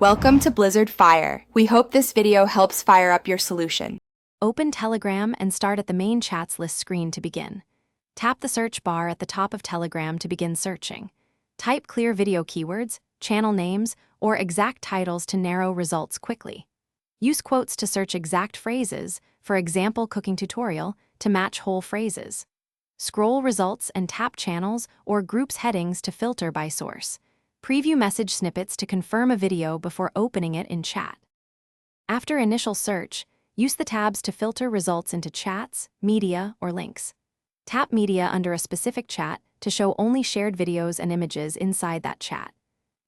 Welcome to Blizzard Fire. We hope this video helps fire up your solution. Open Telegram and start at the main chats list screen to begin. Tap the search bar at the top of Telegram to begin searching. Type clear video keywords, channel names, or exact titles to narrow results quickly. Use quotes to search exact phrases, for example cooking tutorial, to match whole phrases. Scroll results and tap channels or groups headings to filter by source. Preview message snippets to confirm a video before opening it in chat. After initial search, use the tabs to filter results into chats, media, or links. Tap media under a specific chat to show only shared videos and images inside that chat.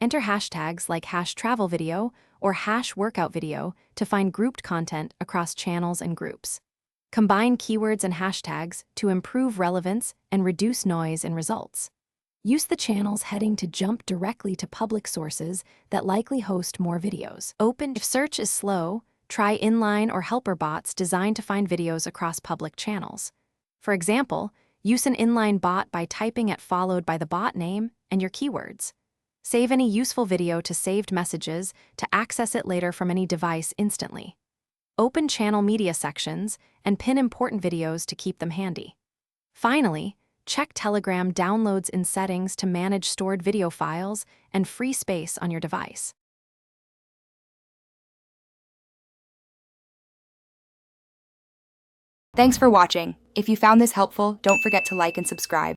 Enter hashtags like #travel_video or #workout video to find grouped content across channels and groups. Combine keywords and hashtags to improve relevance and reduce noise in results. Use the channels heading to jump directly to public sources that likely host more videos. If search is slow, try inline or helper bots designed to find videos across public channels. For example, use an inline bot by typing at followed by the bot name and your keywords. Save any useful video to saved messages to access it later from any device instantly. Open channel media sections and pin important videos to keep them handy. Finally, check Telegram downloads in settings to manage stored video files and free space on your device. Thanks for watching. If you found this helpful, don't forget to like and subscribe.